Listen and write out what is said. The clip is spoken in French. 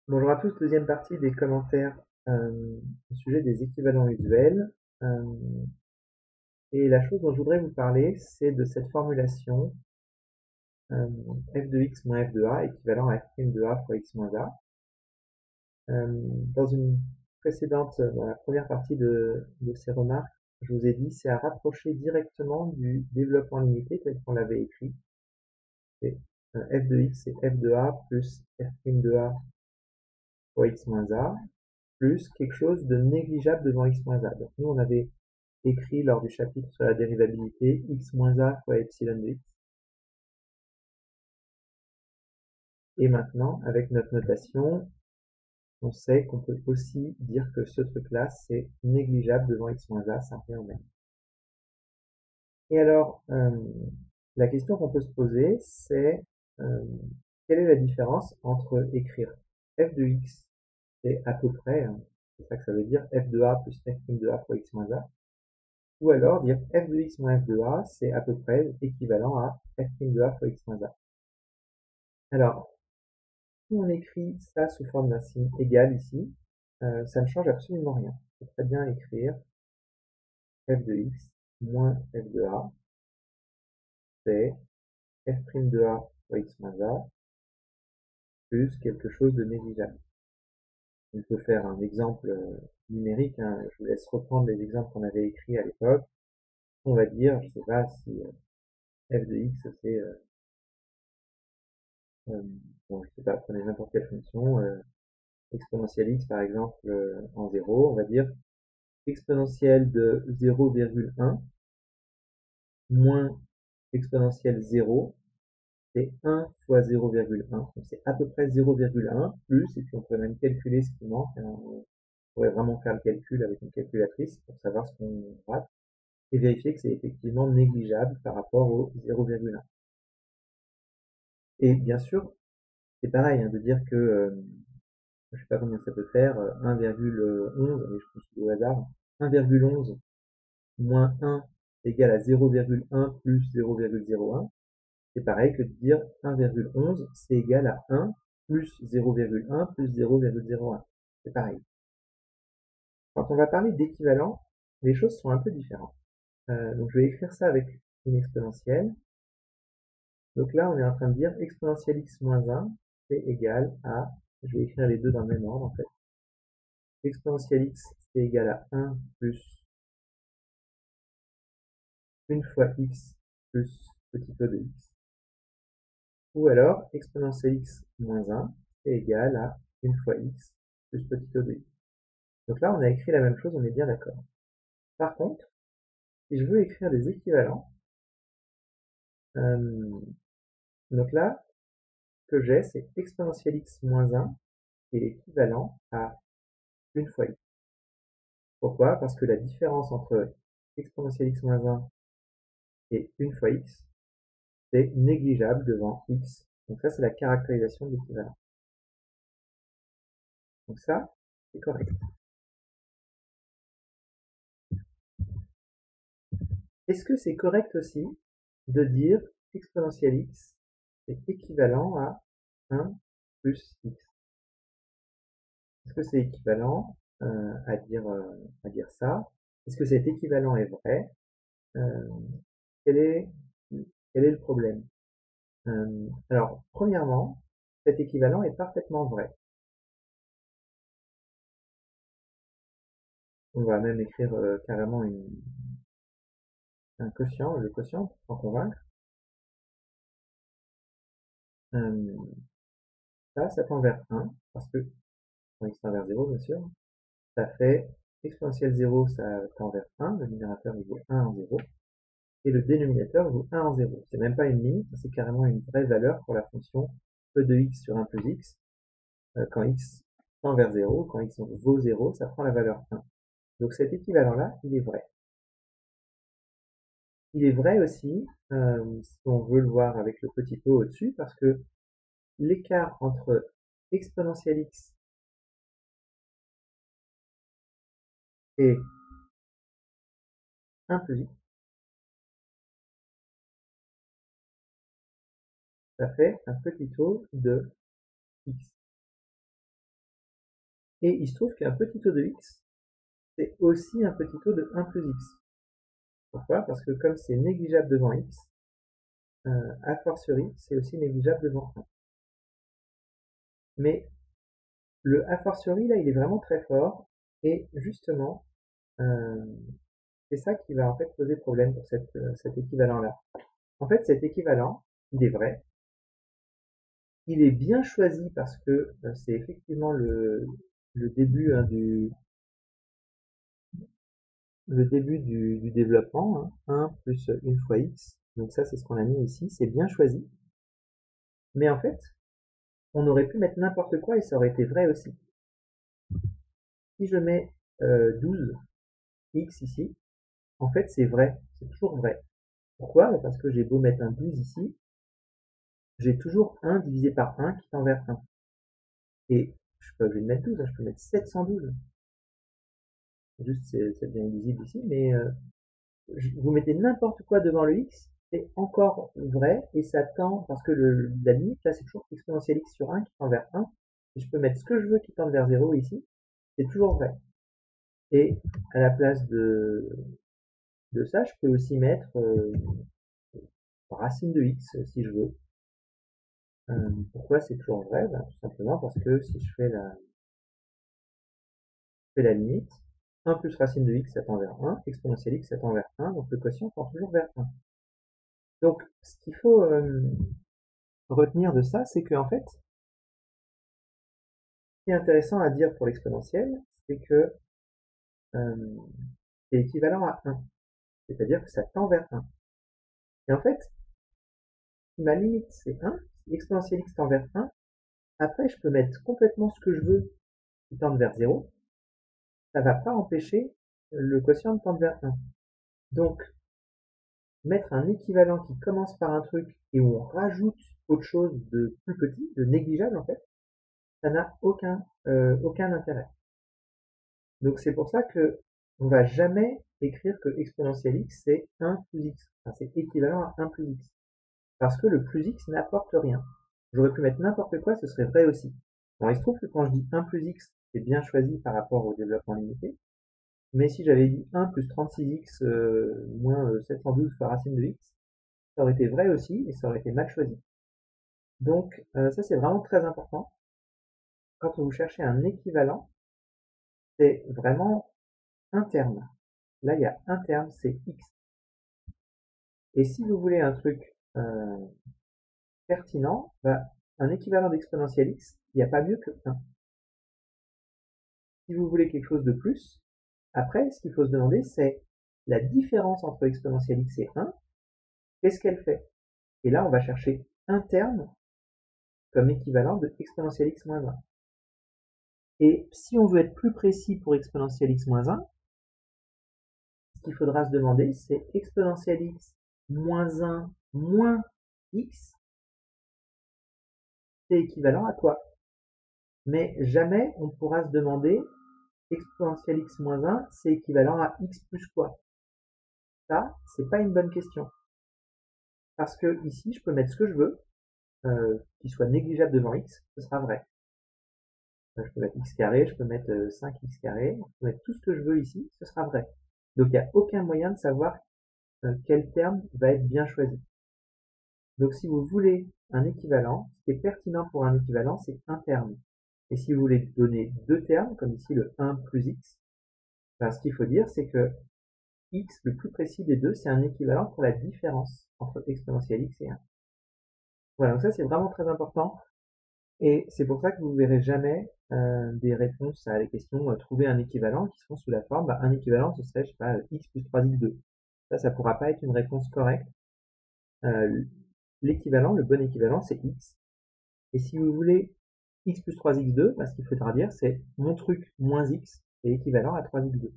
Bonjour à tous, deuxième partie des commentaires au sujet des équivalents usuels. Euh, et la chose dont je voudrais vous parler, c'est de cette formulation euh, f de x moins f de a équivalent à f' de a fois x moins a. Euh, dans une précédente, dans la première partie de ces remarques, je vous ai dit c'est à rapprocher directement du développement limité tel qu'on l'avait écrit. C'est, f de x c'est f de a plus f' de a fois x moins a, plus quelque chose de négligeable devant x moins a. Donc nous, on avait écrit lors du chapitre sur la dérivabilité x moins a fois epsilon de x. Et maintenant, avec notre notation, on sait qu'on peut aussi dire que ce truc-là, c'est négligeable devant x moins a, ça revient au même. Et alors, la question qu'on peut se poser, c'est euh, quelle est la différence entre écrire f de x, c'est à peu près, hein, c'est ça que ça veut dire, f de a plus f' de a fois x moins a, ou alors dire f de x moins f de a, c'est à peu près équivalent à f' de a fois x moins a. Alors, si on écrit ça sous forme d'un signe égal ici, ça ne change absolument rien. On peut très bien écrire f de x moins f de a, c'est f' de a fois x moins a, plus quelque chose de négligeable. On peut faire un exemple numérique, hein. Je vous laisse reprendre les exemples qu'on avait écrits à l'époque. On va dire, je ne sais pas si f de x c'est bon, je sais pas, prenez n'importe quelle fonction, exponentielle x par exemple en 0, on va dire exponentielle de 0,1 moins exponentielle 0, c'est 1 fois 0,1, donc c'est à peu près 0,1 plus, et puis on pourrait même calculer ce qui manque, hein, on pourrait vraiment faire le calcul avec une calculatrice pour savoir ce qu'on rate, et vérifier que c'est effectivement négligeable par rapport au 0,1. Et bien sûr, c'est pareil, hein, de dire que je sais pas combien ça peut faire, 1,11, mais je pense au hasard, 1,11 moins 1 égale à 0,1 plus 0,01, c'est pareil que de dire 1,11 c'est égal à 1 plus 0,1 plus 0,01. C'est pareil. Quand on va parler d'équivalent, les choses sont un peu différentes. Donc je vais écrire ça avec une exponentielle. Donc là, on est en train de dire exponentielle x moins 1, c'est égal à, je vais écrire les deux dans le même ordre en fait, exponentielle x c'est égal à 1 plus une fois x plus petit e de x. Ou alors, exponentielle x moins 1 est égal à une fois x plus petit e de x. Donc là, on a écrit la même chose, on est bien d'accord. Par contre, si je veux écrire des équivalents, euh, donc là, ce que j'ai, c'est exponentielle x moins 1 qui est équivalent à une fois x. Pourquoi? Parce que la différence entre exponentielle x moins 1 et une fois x, c'est négligeable devant x. Donc ça, c'est la caractérisation de l'équivalent. Donc ça, c'est correct. Est-ce que c'est correct aussi de dire exponentielle x est équivalent à 1 plus x? Est-ce que c'est équivalent à dire ça? Est-ce que cet équivalent est vrai? Euh, quel est, quel est le problème? Alors, premièrement, cet équivalent est parfaitement vrai. On va même écrire carrément un quotient, le quotient, pour s'en convaincre. Euh, ça tend vers 1, parce que, quand x tend vers 0, bien sûr, ça fait exponentielle 0, ça tend vers 1, le numérateur il vaut 1 en 0, et le dénominateur vaut 1 en 0. C'est même pas une limite, c'est carrément une vraie valeur pour la fonction e de x sur 1 plus x. Quand x tend vers 0, quand x vaut 0, ça prend la valeur 1. Donc cet équivalent-là, il est vrai. Il est vrai aussi, si on veut le voir avec le petit e au-dessus, parce que l'écart entre exponentielle x et 1 plus x, ça fait un petit o de x. Et il se trouve qu'un petit o de x, c'est aussi un petit o de 1 plus x. Pourquoi? Parce que comme c'est négligeable devant x, a fortiori, c'est aussi négligeable devant 1. Mais le a fortiori, là, il est vraiment très fort, et justement, c'est ça qui va en fait poser problème pour cet équivalent-là. En fait, cet équivalent, il est vrai, il est bien choisi parce que c'est effectivement le début du développement, 1 plus 1 fois x, donc ça c'est ce qu'on a mis ici, c'est bien choisi, mais en fait, on aurait pu mettre n'importe quoi et ça aurait été vrai aussi. Si je mets 12x ici, en fait c'est vrai, c'est toujours vrai. Pourquoi? Parce que j'ai beau mettre un 12 ici, j'ai toujours 1 divisé par 1 qui tend vers 1. Et je suis pas obligé de mettre 12, je peux mettre 712. Juste c'est bien illisible ici, mais vous mettez n'importe quoi devant le x, c'est encore vrai, et ça tend, parce que la limite là c'est toujours exponentielle x sur 1 qui tend vers 1, et je peux mettre ce que je veux qui tende vers 0 ici, c'est toujours vrai. Et à la place de ça, je peux aussi mettre racine de x si je veux. Pourquoi c'est toujours vrai? Tout simplement parce que si je fais la limite, 1 plus racine de x ça tend vers 1, exponentielle x ça tend vers 1, donc le quotient tend toujours vers 1. Donc ce qu'il faut retenir de ça, c'est qu'en fait, ce qui est intéressant à dire pour l'exponentielle, c'est que c'est équivalent à 1, c'est-à-dire que ça tend vers 1. Et en fait, si ma limite c'est 1, si l'exponentielle x tend vers 1, après je peux mettre complètement ce que je veux qui tende vers 0, ça va pas empêcher le quotient de tendre vers 1. Donc, mettre un équivalent qui commence par un truc et où on rajoute autre chose de plus petit, de négligeable en fait, ça n'a aucun intérêt. Donc c'est pour ça que on va jamais écrire que exponentielle x c'est 1 plus x. Enfin, c'est équivalent à 1 plus x. Parce que le plus x n'apporte rien. J'aurais pu mettre n'importe quoi, ce serait vrai aussi. Bon, il se trouve que quand je dis 1 plus x, c'est bien choisi par rapport au développement limité. Mais si j'avais dit 1 plus 36x moins 712 fois racine de x, ça aurait été vrai aussi et ça aurait été mal choisi. Donc ça c'est vraiment très important. Quand vous cherchez un équivalent, c'est vraiment un terme. Là il y a un terme, c'est x. Et si vous voulez un truc pertinent, un équivalent d'exponentielle x, il n'y a pas mieux que 1. Si vous voulez quelque chose de plus, après ce qu'il faut se demander c'est la différence entre exponentielle x et 1, qu'est-ce qu'elle fait? Et là on va chercher un terme comme équivalent de exponentielle x moins 1. Et si on veut être plus précis pour exponentielle x moins 1, ce qu'il faudra se demander, c'est exponentielle x moins 1 moins x, c'est équivalent à quoi? Mais jamais on pourra se demander exponentielle x moins 1, c'est équivalent à x plus quoi? Ça, c'est pas une bonne question. Parce que ici, je peux mettre ce que je veux, qui soit négligeable devant x, ce sera vrai. Je peux mettre x carré, je peux mettre 5x carré, je peux mettre tout ce que je veux ici, ce sera vrai. Donc il n'y a aucun moyen de savoir quel terme va être bien choisi. Donc si vous voulez un équivalent, ce qui est pertinent pour un équivalent, c'est un terme. Et si vous voulez donner deux termes, comme ici le 1 plus x, ce qu'il faut dire, c'est que x, le plus précis des deux, c'est un équivalent pour la différence entre exponentielle x et 1. Voilà, donc ça c'est vraiment très important. Et c'est pour ça que vous ne verrez jamais des réponses à les questions trouver un équivalent qui seront sous la forme, un équivalent ce serait, je sais pas, x plus 3x2. Ça pourra pas être une réponse correcte. L'équivalent, le bon équivalent, c'est x. Et si vous voulez x plus 3x2, ce qu'il faudra dire, c'est mon truc moins x est équivalent à 3x2.